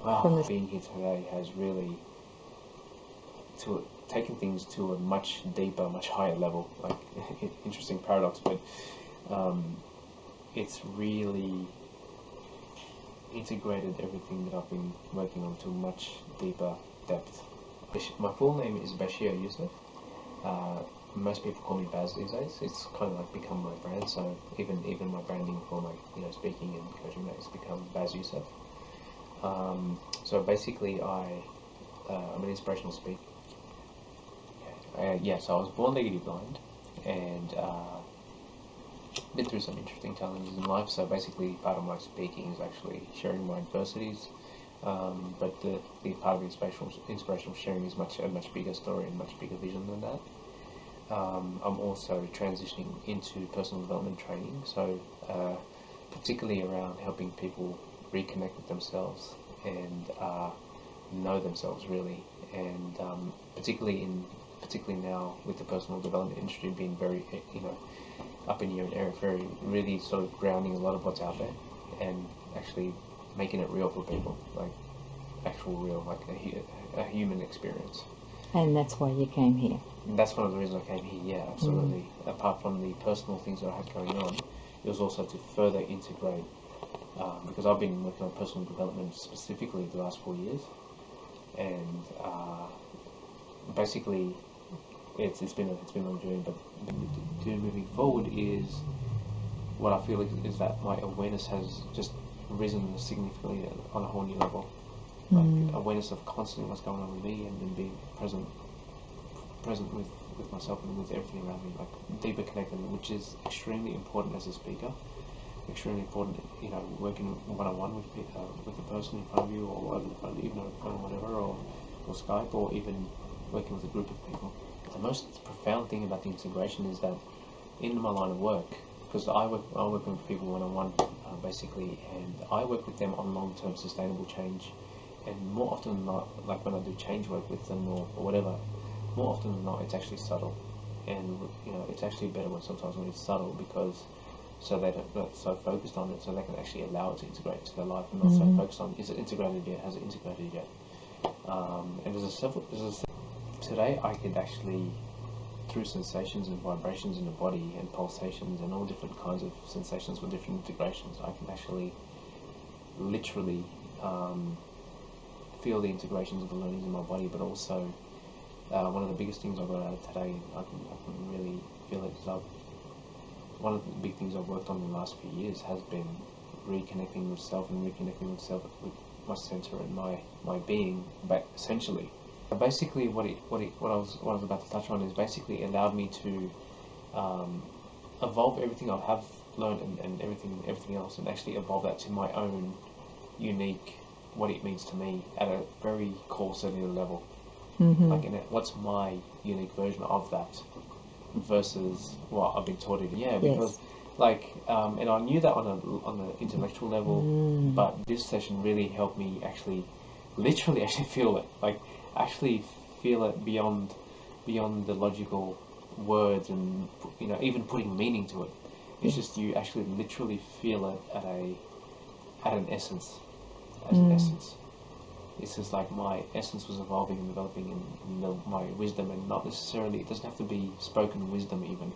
from this? Being here today has really taken things to a much deeper, much higher level. Like, interesting paradox, but it's really integrated everything that I've been working on to a much deeper depth. My full name is Bashir Youssef. Most people call me Baz these days. It's kind of like become my brand. So even my branding for my speaking and coaching has become Baz Youssef. So basically, I'm an inspirational speaker. So I was born legally blind, and been through some interesting challenges in life. So basically, part of my speaking is actually sharing my adversities. But the part of the inspirational sharing is a much bigger story and much bigger vision than that. I'm also transitioning into personal development training, so particularly around helping people reconnect with themselves and know themselves really, and particularly now with the personal development industry being very up in your area, very really sort of grounding a lot of what's out there and actually making it real for people, like actual real, like a human experience. And that's why you came here. And that's one of the reasons I came here, yeah, absolutely. Apart from the personal things that I had going on, it was also to further integrate, because I've been working on personal development specifically the last 4 years, and basically it's been a long journey, but moving forward is what I feel is that my awareness has just risen significantly on a whole new level. Like awareness of constantly what's going on with me, and then being present with myself and with everything around me, like deeper connected, which is extremely important as a speaker. Extremely important, working one-on-one with the person in front of you, or even on a phone or whatever, or Skype, or even working with a group of people. The most profound thing about the integration is that in my line of work, because I work with people one-on-one basically, and I work with them on long-term sustainable change. And more often than not, like when I do change work with them or whatever, more often than not, it's actually subtle. And it's actually better sometimes when it's subtle, because so they're not so focused on it, so they can actually allow it to integrate into their life, and not so focused on, is it integrated yet, has it integrated yet. And today I could actually, through sensations and vibrations in the body and pulsations and all different kinds of sensations with different integrations, I can actually literally feel the integrations of the learnings in my body, but also one of the biggest things I got out of today, I can really feel it, is one of the big things I've worked on in the last few years has been reconnecting with self, and reconnecting with self, with my center and my being, but essentially. Basically what I was about to touch on is basically allowed me to evolve everything I have learned and everything else, and actually evolve that to my own unique, what it means to me at a very core cellular level. Like, what's my unique version of that versus what I've been taught it. Yeah, because and I knew that on the intellectual level, but this session really helped me literally feel it. Like, actually feel it beyond the logical words, and even putting meaning to it. It's just you actually literally feel it at an essence. As an essence, it's just like my essence was evolving and developing in my wisdom, and not necessarily, it doesn't have to be spoken wisdom even.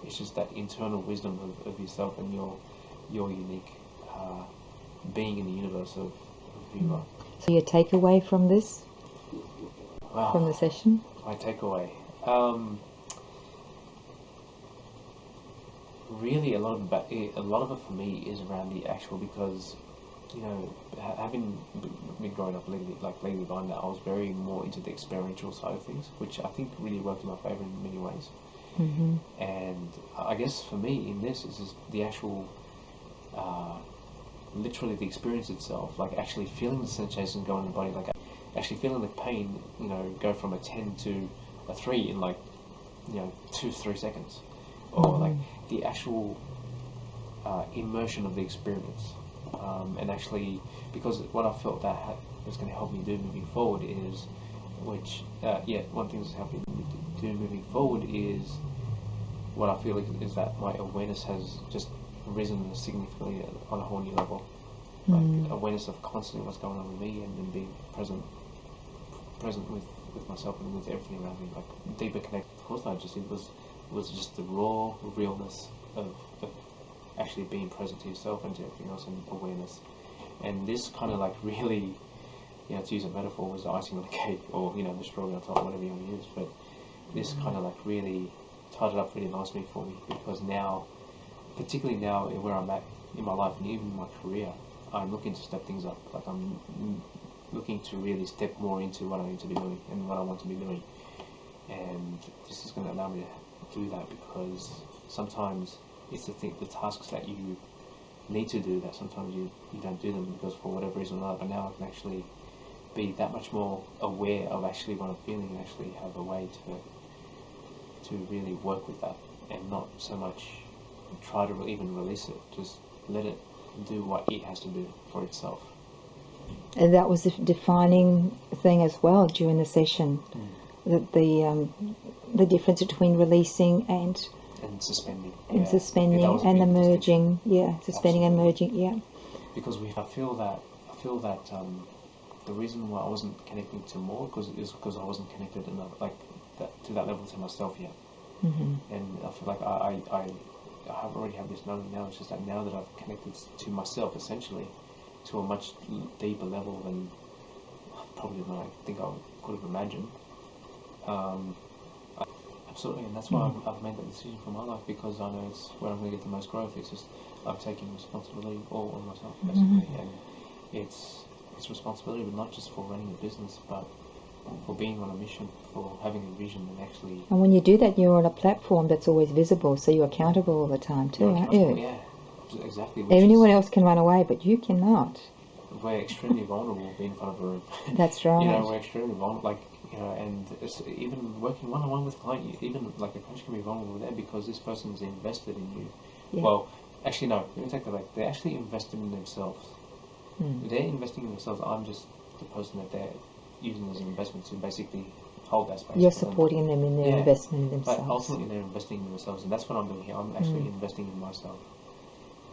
It's just that internal wisdom of yourself and your unique being in the universe of who you are. So your takeaway from this, from the session? My takeaway, really a lot of it for me is around the actual, because having been growing up legally blind, I was very more into the experiential side of things, which I think really worked in my favour in many ways. And I guess for me in this is just the actual, literally the experience itself, like actually feeling the sensation go in the body, like actually feeling the pain, go from a 10 to a 3 in 2-3 seconds, or like the actual immersion of the experience. And actually, because what I felt that was going to help me do moving forward is, one thing that's helping me do moving forward is, what I feel is that my awareness has just risen significantly on a whole new level. like awareness of constantly what's going on with me, and then being present with myself and with everything around me, like deeper connect. Of course, it was just the raw realness of actually being present to yourself and to everything else, and awareness. And this kind of like really, to use a metaphor, was the icing on the cake, or the strawberry on top, whatever you want to use. But this kind of like really tied it up really nicely for me, because now, particularly now where I'm at in my life and even in my career, I'm looking to step things up. Like I'm looking to really step more into what I need to be doing and what I want to be doing. And this is going to allow me to do that, because sometimes it's the tasks that you need to do that sometimes you don't do them because for whatever reason or another. But now I can actually be that much more aware of actually what I'm feeling, and actually have a way to really work with that, and not so much try to even release it. Just let it do what it has to do for itself. And that was the defining thing as well during the session. That the difference between releasing and suspending. And suspending and the merging. Yeah, suspending and merging. Yeah. Because I feel that the reason why I wasn't connecting to more is because I wasn't connected enough, like to that level to myself yet. And I feel like I have already have this knowing now. It's just that now that I've connected to myself, essentially, to a much deeper level than probably than I think I could have imagined. Absolutely, and that's why I've made that decision for my life, because I know it's where I'm going to get the most growth. It's just I'm taking responsibility all on myself, basically, and it's responsibility, but not just for running a business, but for being on a mission, for having a vision, and actually. And when you do that, you're on a platform that's always visible, so you're accountable all the time too, aren't you? Yeah, exactly. Anyone else can run away, but you cannot. We're extremely vulnerable being in front of a room. That's right. We're extremely vulnerable, and it's even working one-on-one with a client, even like a coach can be vulnerable there, because this person's invested in you. Yeah. Well, actually no, let me take that back. They're actually invested in themselves. They're investing in themselves. I'm just the person that they're using as an investment to basically hold that space. You're supporting them in their investment in themselves. But ultimately they're investing in themselves, and that's what I'm doing here. I'm actually investing in myself.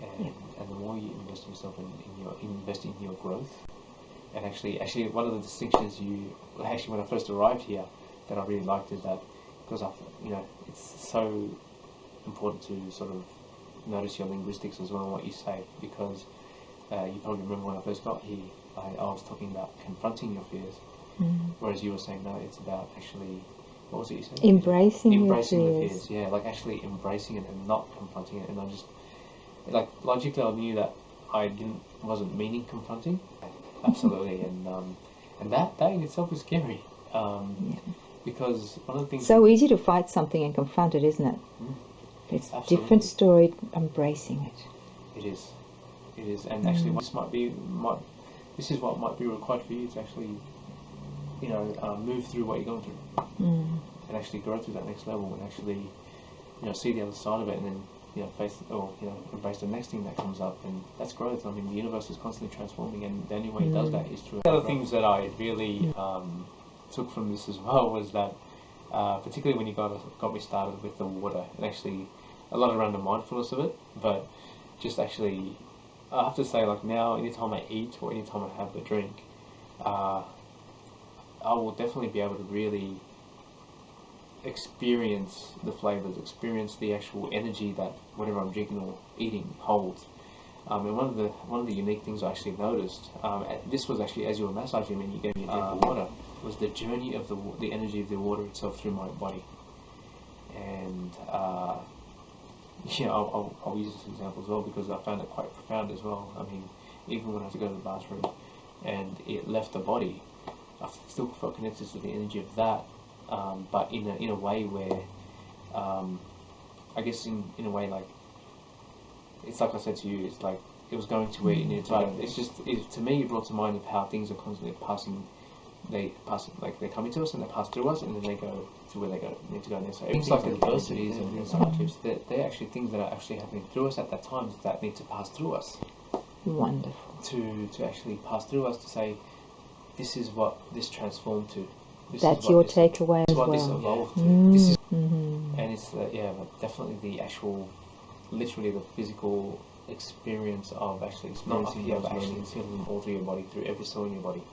And the more you invest in yourself and invest in your growth, and actually one of the distinctions when I first arrived here that I really liked is that, because it's so important to sort of notice your linguistics as well and what you say, because you probably remember when I first got here, I was talking about confronting your fears, whereas you were saying no, it's about actually, what was it you said? Embracing the fears. Yeah, like actually embracing it and not confronting it. And I just, like, logically I knew that I wasn't meaning confronting, absolutely, and that in itself is scary, because one of the things. So easy to fight something and confront it, isn't it? It's a different story embracing it. It is, and actually this is what might be required for you to actually, move through what you're going through, and actually grow through that next level, and actually, see the other side of it, and then embrace the next thing that comes up, and that's growth. I mean, the universe is constantly transforming, and the only way it does that is through. One of the things that I really took from this as well was that, particularly when you got me started with the water, and actually a lot around the mindfulness of it, but just actually, I have to say, like now, anytime I eat or anytime I have a drink, I will definitely be able to really experience the flavors, experience the actual energy that whatever I'm drinking or eating holds. And one of the unique things I actually noticed, this was actually as you were massaging me and you gave me a drink of water, was the journey of the energy of the water itself through my body. And I'll use this example as well, because I found it quite profound as well. I mean, even when I had to go to the bathroom and it left the body, I still felt connected to the energy of that. But in a way where, I guess in a way, like, it's like I said to you, it's like it was going to where it needed to go. It's just, to me, it brought to mind of how things are constantly passing. They they're coming to us and they pass through us, and then they go to where they need to go next. So things like adversities and hardships, they're actually things that are actually happening through us at that time that need to pass through us. Wonderful. To actually pass through us, to say, this is what this transformed to. That's your takeaway as well. This evolved to. This is, and it's but definitely the actual, literally the physical experience of actually Not experiencing up here, those but actually learnings. feeling them all through your body, through every cell in your body.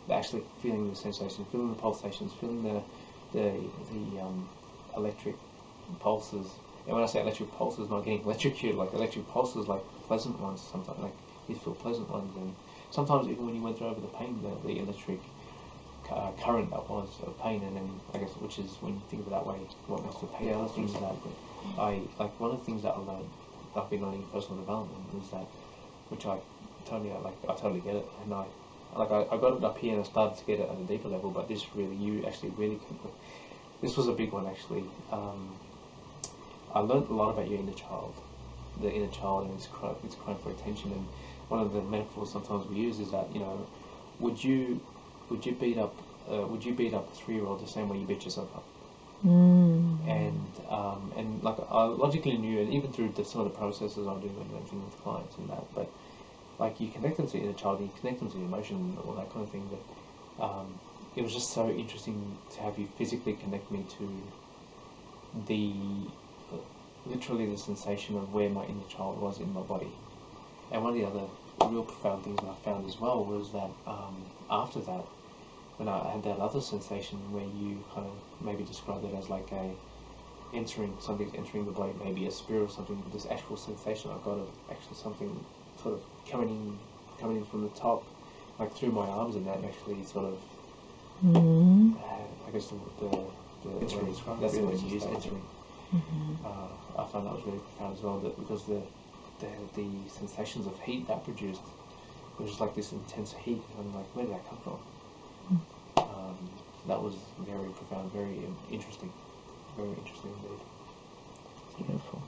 Actually feeling the sensation, feeling the pulsations, feeling the electric pulses. And when I say electric pulses, not getting electrocuted, like electric pulses, like pleasant ones sometimes, like you feel pleasant ones, and sometimes even when you went through over the pain, the electric current that was of pain, and then I guess, which is when you think of it that way, what makes the pain. Yeah, the things that one of the things that I learned, I've been learning in personal development, is that, which I totally get it, and I got it up here and I started to get it at a deeper level, but this really, this was a big one actually. I learned a lot about your inner child, the inner child, and its crying for attention. And one of the metaphors sometimes we use is that, would you beat up a 3-year-old the same way you beat yourself up? And like I logically knew, and even through some of the processes I do and everything with clients and that, but like you connect them to the inner child, you connect them to the emotion and all that kind of thing. But it was just so interesting to have you physically connect me to literally the sensation of where my inner child was in my body. And one of the other real profound things that I found as well was that after that, when I had that other sensation where you kind of maybe described it as like something's entering the body, maybe a spirit or something, this actual sensation I got of actually something sort of coming in from the top, like through my arms, and that actually sort of, I guess Entering. that's the word you use, entering. I found that was really profound as well, that because the sensations of heat that produced, it was just like this intense heat, and I'm like, where did that come from? That was very profound, very interesting indeed. Beautiful.